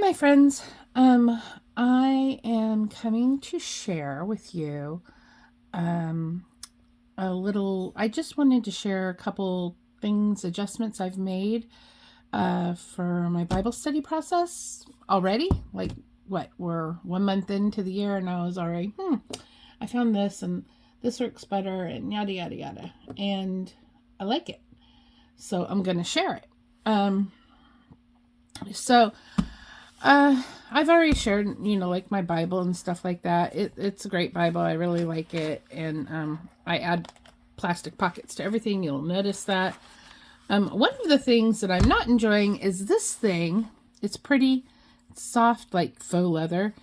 my friends. I am coming to share with you I just wanted to share a couple things, adjustments I've made for my Bible study process already. Like, we're 1 month into the year, and I was already, I found this, and this works better, and yada, yada, yada. And I like it. So I'm going to share it. So I've already shared, like my Bible and stuff like that. It's a great Bible. I really like it. And I add plastic pockets to everything. You'll notice that. One of the things that I'm not enjoying is this thing. It's pretty soft, like faux leather.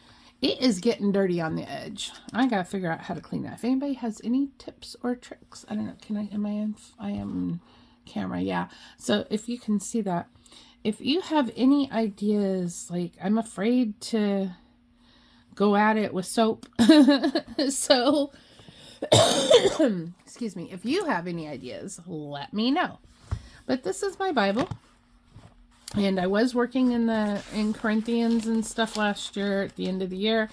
It is getting dirty on the edge. I got to figure out how to clean that. If anybody has any tips or tricks, I don't know. I am camera. Yeah. So if you can see that. If you have any ideas, like, I'm afraid to go at it with soap. So, excuse me, if you have any ideas, let me know. But this is my Bible. And I was working in Corinthians and stuff last year at the end of the year.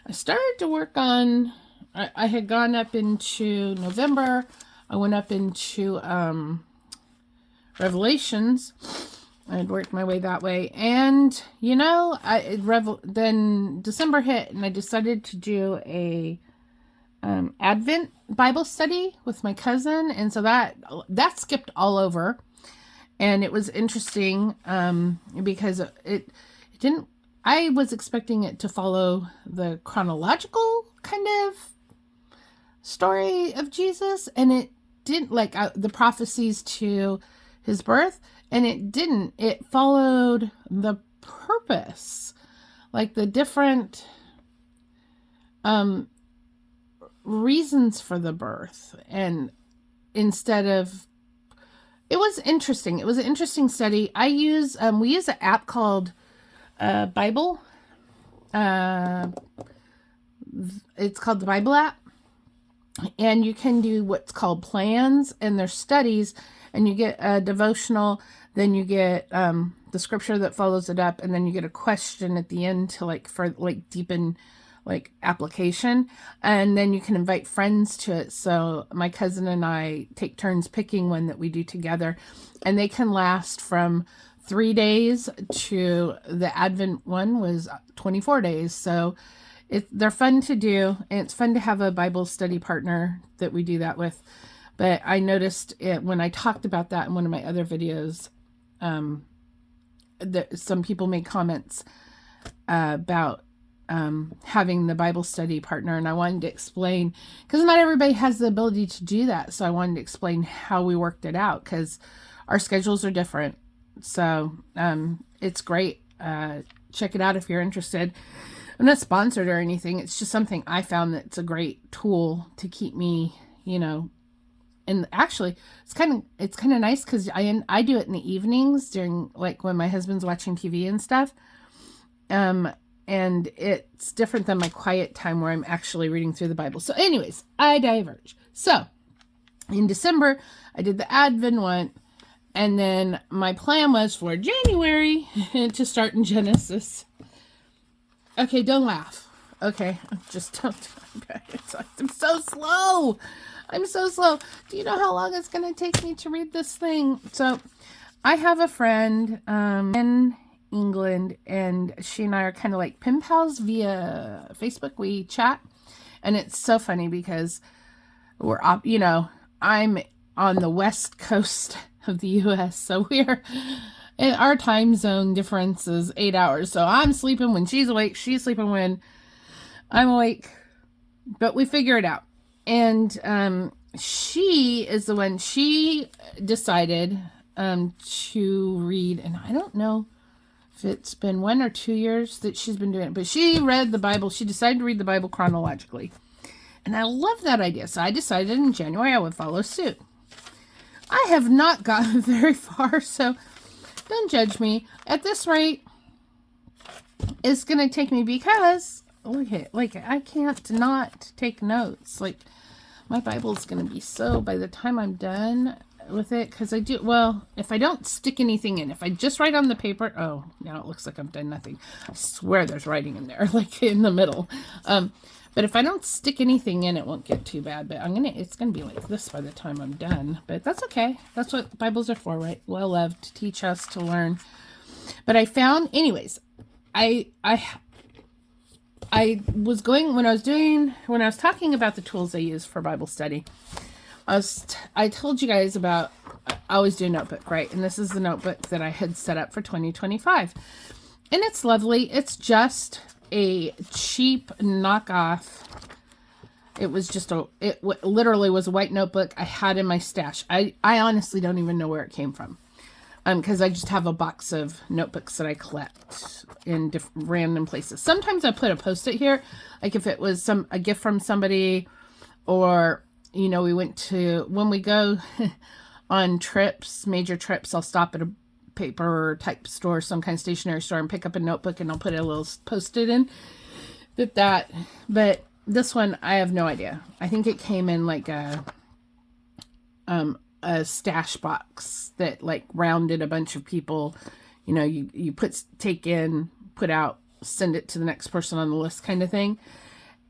I started to work on, I had gone up into November. I went up into Revelations. I had worked my way that way. And, then December hit, and I decided to do a Advent Bible study with my cousin. And so that skipped all over. And it was interesting because it didn't, I was expecting it to follow the chronological kind of story of Jesus. And it didn't, like the prophecies to his birth. And it didn't. It followed the purpose, like the different reasons for the birth. And instead of, it was interesting. It was an interesting study. We use an app called Bible. It's called the Bible app. And you can do what's called plans, and there's studies, and you get a devotional, then you get the scripture that follows it up, and then you get a question at the end to deepen application, and then you can invite friends to it. So my cousin and I take turns picking one that we do together, and they can last from 3 days to the Advent one was 24 days. So they're fun to do, and it's fun to have a Bible study partner that we do that with. But I noticed it when I talked about that in one of my other videos, that some people made comments about having the Bible study partner, and I wanted to explain, because not everybody has the ability to do that. So I wanted to explain how we worked it out, because our schedules are different. So it's great. Check it out if you're interested. I'm not sponsored or anything. It's just something I found that's a great tool to keep me, and actually it's kind of nice because I do it in the evenings during, like, when my husband's watching TV and stuff. And it's different than my quiet time where I'm actually reading through the Bible. So anyways, I diverge. So in December, I did the Advent one. And then my plan was for January to start in Genesis. Okay, don't laugh. Okay, just don't. I'm so slow. I'm so slow. Do you know how long it's going to take me to read this thing? So I have a friend in England, and she and I are kind of like pen pals via Facebook. We chat, and it's so funny because we're up, I'm on the west coast of the US, so our time zone difference is 8 hours. So I'm sleeping when she's awake, she's sleeping when I'm awake, but we figure it out. And she is the one, she decided to read, and I don't know if it's been 1 or 2 years that she's been doing it, but she read the Bible. She decided to read the Bible chronologically. And I love that idea. So I decided in January I would follow suit. I have not gotten very far, so don't judge me. At this rate, it's going to take me, because, I can't not take notes. Like, my Bible's going to be by the time I'm done, with it because I do, well, if I don't stick anything in, if I just write on the paper, oh, now it looks like I've done nothing. I swear there's writing in there, like in the middle. But if I don't stick anything in, it won't get too bad. But it's gonna be like this by the time I'm done. But that's okay. That's what Bibles are for, right? Well loved, to teach us, to learn. But I found, anyways, I was going, when I was talking about the tools I use for Bible study, I told you guys about, I always do a notebook, right? And this is the notebook that I had set up for 2025. And it's lovely. It's just a cheap knockoff. It was just literally was a white notebook I had in my stash. I honestly don't even know where it came from. Because I just have a box of notebooks that I collect in random places. Sometimes I put a Post-it here, like if it was a gift from somebody, or, you know, when we go on trips, major trips, I'll stop at a paper type store, some kind of stationery store, and pick up a notebook, and I'll put a little Post-it in. But this one, I have no idea. I think it came in like a stash box that like rounded a bunch of people, you know, you take in, put out, send it to the next person on the list kind of thing.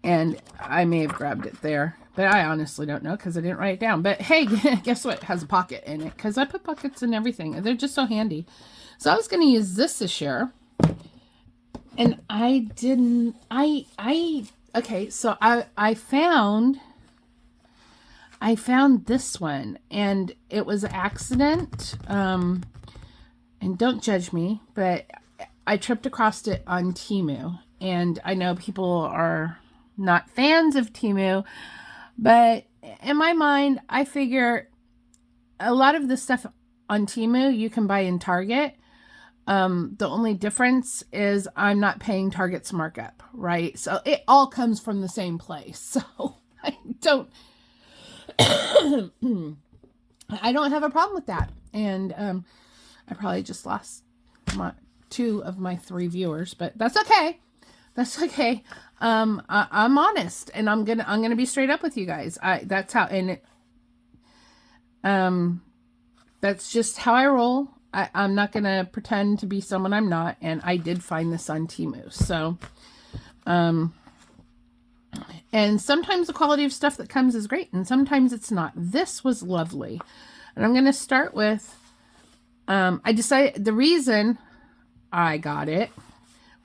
And I may have grabbed it there, but I honestly don't know because I didn't write it down. But hey, guess what? It has a pocket in it because I put pockets in everything. They're just so handy. So I was going to use this year, and I didn't. Okay. So I found this one, and it was an accident. And don't judge me, but I tripped across it on Temu, and I know people are not fans of Temu, but in my mind, I figure a lot of the stuff on Temu you can buy in Target. The only difference is I'm not paying Target's markup, right? So it all comes from the same place. So I don't have a problem with that. And I probably just lost 2 of my 3 viewers, but that's okay. That's okay. I'm honest, and I'm gonna be straight up with you guys. That's how, and that's just how I roll. I'm not gonna pretend to be someone I'm not, and I did find this on Temu. So, and sometimes the quality of stuff that comes is great, and sometimes it's not. This was lovely, and I'm gonna start with. I decided the reason I got it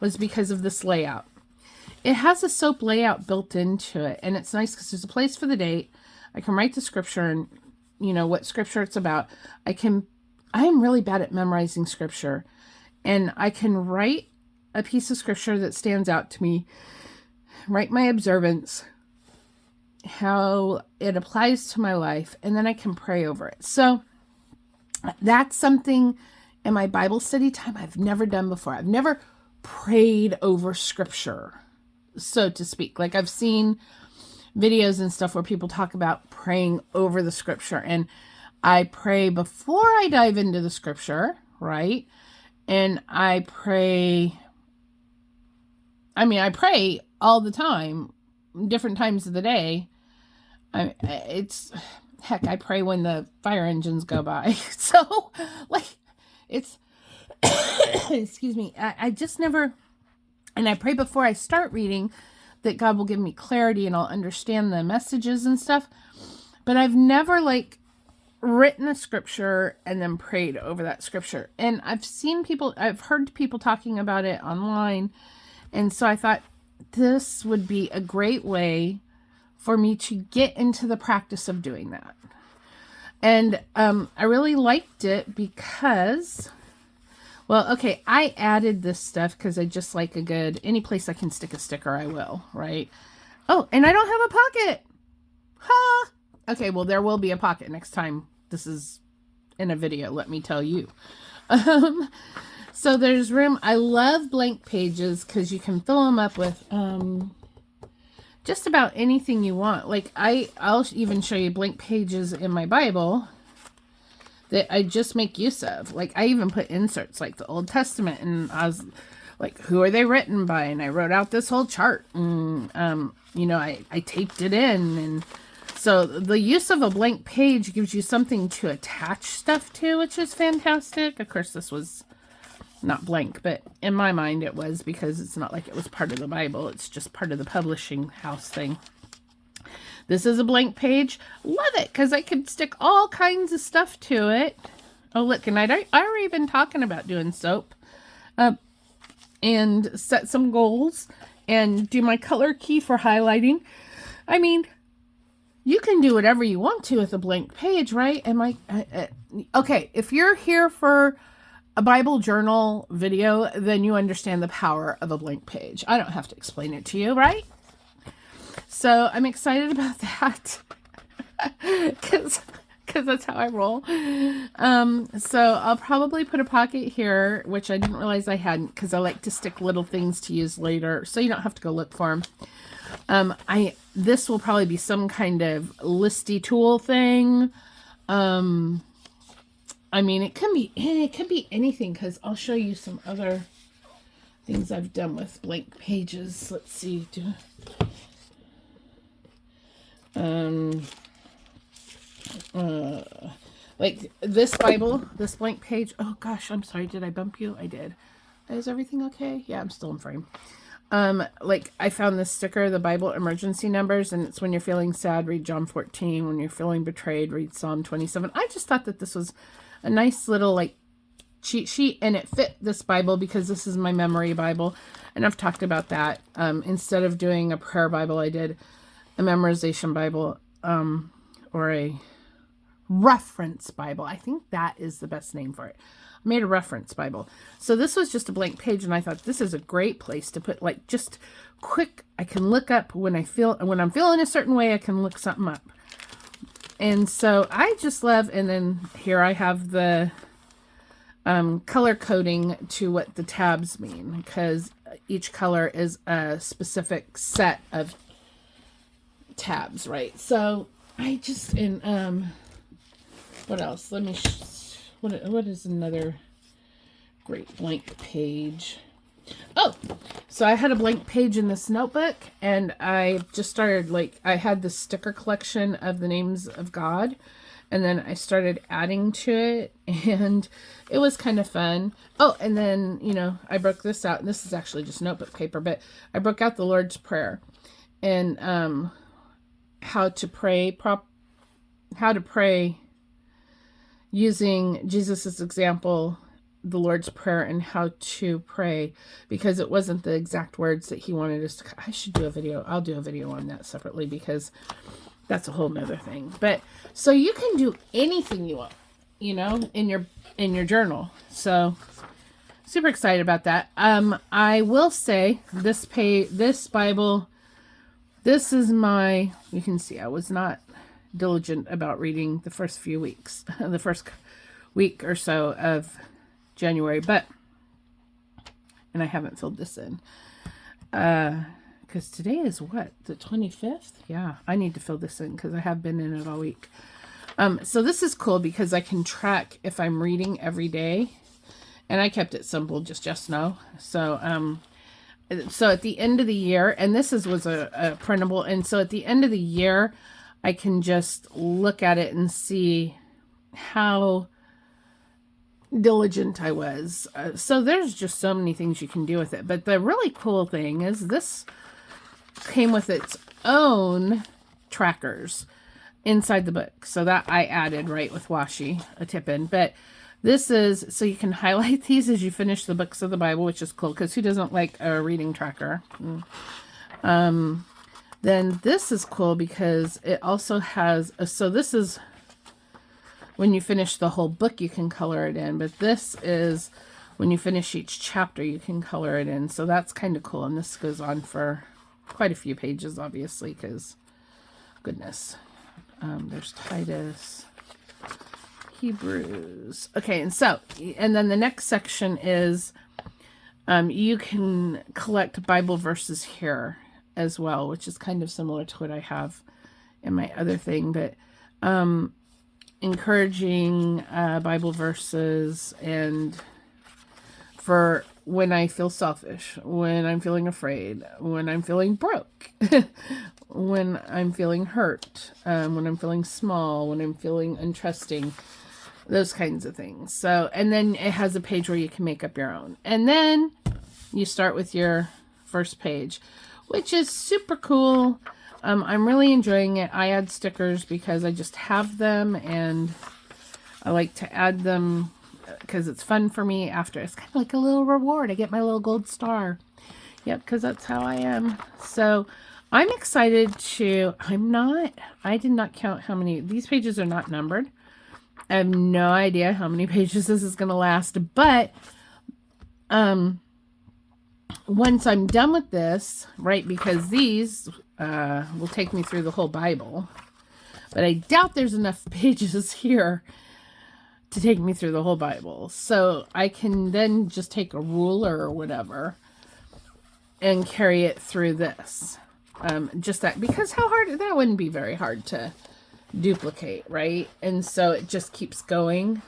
was because of this layout. It has a SOAP layout built into it, and it's nice because there's a place for the date. I can write the scripture and, you know, what scripture it's about. I'm really bad at memorizing scripture, and I can write a piece of scripture that stands out to me, write my observance, how it applies to my life, and then I can pray over it. So that's something in my Bible study time I've never done before. I've never prayed over scripture, so to speak. Like, I've seen videos and stuff where people talk about praying over the scripture, and I pray before I dive into the scripture, right? And I pray all the time, different times of the day. I pray when the fire engines go by. So, like, it's, excuse me, I just never, and I pray before I start reading that God will give me clarity and I'll understand the messages and stuff. But I've never, like, written a scripture and then prayed over that scripture. And I've heard people talking about it online. And so I thought this would be a great way for me to get into the practice of doing that. And I really liked it because, well, okay, I added this stuff because I just like any place I can stick a sticker, I will, right? Oh, and I don't have a pocket. Ha! Okay, well, there will be a pocket next time this is in a video, let me tell you. So there's room. I love blank pages because you can fill them up with just about anything you want. Like, I'll even show you blank pages in my Bible that I just make use of. Like, I even put inserts like the Old Testament, and I was like, who are they written by? And I wrote out this whole chart, and you know, I taped it in, and So the use of a blank page gives you something to attach stuff to, which is fantastic. Of course, this was not blank, but in my mind it was, because it's not like it was part of the Bible. It's just part of the publishing house thing. This is a blank page. Love it, because I could stick all kinds of stuff to it. Oh, look, and I already been talking about doing soap. And set some goals and do my color key for highlighting. I mean, you can do whatever you want to with a blank page, right? Okay, if you're here for a Bible journal video, then you understand the power of a blank page. I don't have to explain it to you, right? So I'm excited about that because that's how I roll. So I'll probably put a pocket here, which I didn't realize I hadn't, because I like to stick little things to use later, so you don't have to go look for them. This will probably be some kind of listy tool thing. I mean, it could be anything, because I'll show you some other things I've done with blank pages. Let's see. Like this Bible, this blank page. Oh gosh, I'm sorry. Did I bump you? I did. Is everything okay? Yeah, I'm still in frame. Like I found this sticker, the Bible emergency numbers, and it's when you're feeling sad, read John 14. When you're feeling betrayed, read Psalm 27. I just thought that this was a nice little like cheat sheet, and it fit this Bible because this is my memory Bible, and I've talked about that. Instead of doing a prayer Bible, I did a memorization Bible, or a reference Bible. I think that is the best name for it. I made a reference Bible. So this was just a blank page, and I thought this is a great place to put like just quick. I can look up when I'm feeling a certain way, I can look something up. And so I just love, and then here I have the color coding to what the tabs mean, because each color is a specific set of tabs, right? So I just, what else? Let me, what is another great blank page? Oh, so I had a blank page in this notebook, and I just started, like, I had this sticker collection of the names of God, and then I started adding to it, and it was kind of fun. Oh, and then, you know, I broke this out, and this is actually just notebook paper, but I broke out the Lord's Prayer, and how to pray using Jesus's example, the Lord's Prayer, and how to pray, because it wasn't the exact words that he wanted us to. I should do a video. I'll do a video on that separately, because that's a whole nother thing. But so you can do anything you want, you know, in your journal. So super excited about that. I will say this Bible, this is my, you can see I was not diligent about reading the first few weeks, the first week or so of January, and I haven't filled this in, because today is what, the 25th? Yeah, I need to fill this in because I have been in it all week. So this is cool because I can track if I'm reading every day, and I kept it simple, just yes, no. So, so at the end of the year, and this was a printable, and so at the end of the year, I can just look at it and see how diligent I was. So there's just so many things you can do with it. But the really cool thing is this came with its own trackers inside the book. So that I added right with washi, a tip in. But this is, so you can highlight these as you finish the books of the Bible, which is cool because who doesn't like a reading tracker? Then this is cool because it also has, so this is when you finish the whole book, you can color it in. But this is when you finish each chapter, you can color it in. So that's kind of cool. And this goes on for quite a few pages, obviously, because goodness. There's Titus, Hebrews. Okay, and then the next section is you can collect Bible verses here as well, which is kind of similar to what I have in my other thing, but encouraging Bible verses, and for when I feel selfish, when I'm feeling afraid, when I'm feeling broke, when I'm feeling hurt, when I'm feeling small, when I'm feeling untrusting, those kinds of things. So, and then it has a page where you can make up your own. And then you start with your first page, which is super cool. I'm really enjoying it. I add stickers because I just have them, and I like to add them because it's fun for me after. It's kind of like a little reward. I get my little gold star. Yep, because that's how I am. So I'm excited to, I did not count how many, these pages are not numbered. I have no idea how many pages this is going to last, but once I'm done with this, right, because these will take me through the whole Bible, but I doubt there's enough pages here to take me through the whole Bible. So I can then just take a ruler or whatever and carry it through this. Just that, because how hard, that wouldn't be very hard to duplicate, right? And so it just keeps going.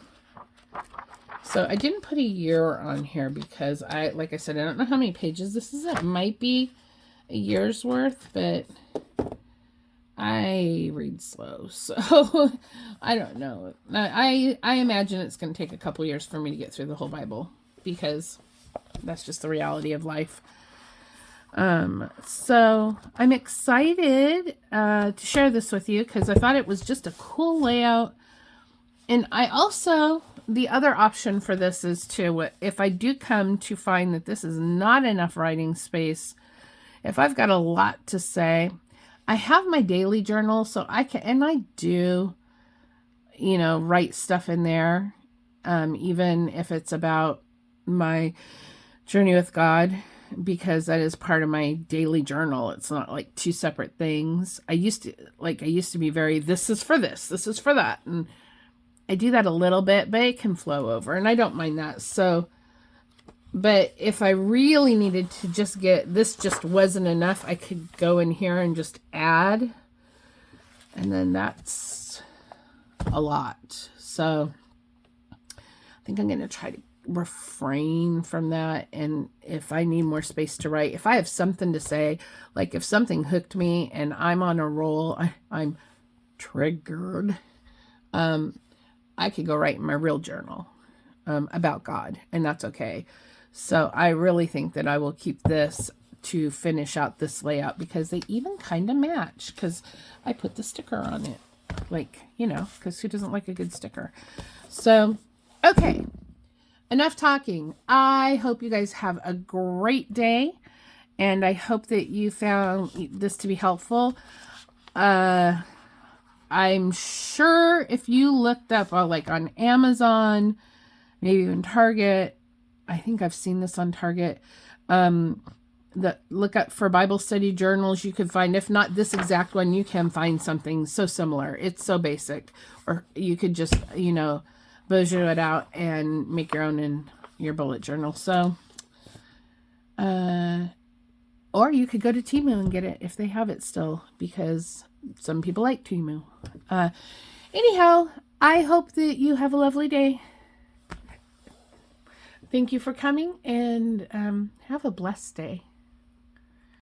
So I didn't put a year on here because like I said, I don't know how many pages this is. It might be a year's worth, but I read slow, so I don't know. I imagine it's going to take a couple years for me to get through the whole Bible, because that's just the reality of life. So I'm excited to share this with you because I thought it was just a cool layout. And I also, the other option for this is to, if I do come to find that this is not enough writing space, if I've got a lot to say, I have my daily journal, so I can, and I do, write stuff in there, even if it's about my journey with God, because that is part of my daily journal. It's not like two separate things. I used to be very, this is for this is for that. And I do that a little bit, but it can flow over, and I don't mind that. So, but if I really needed to just this just wasn't enough, I could go in here and just add. And then that's a lot. So I think I'm going to try to refrain from that. And if I need more space to write, if I have something to say, like if something hooked me and I'm on a roll, I'm triggered, I could go write in my real journal about God, and that's okay. So I really think that I will keep this to finish out this layout, because they even kind of match, because I put the sticker on it, because who doesn't like a good sticker? So, okay, enough talking. I hope you guys have a great day, and I hope that you found this to be helpful. I'm sure if you looked up on Amazon, maybe even Target, I think I've seen this on Target, look up for Bible study journals, you could find, if not this exact one, you can find something so similar. It's so basic. Or you could just, Bojo it out and make your own in your bullet journal. So, or you could go to Temu and get it if they have it still, because some people like Temu. Anyhow, I hope that you have a lovely day. Thank you for coming, and have a blessed day.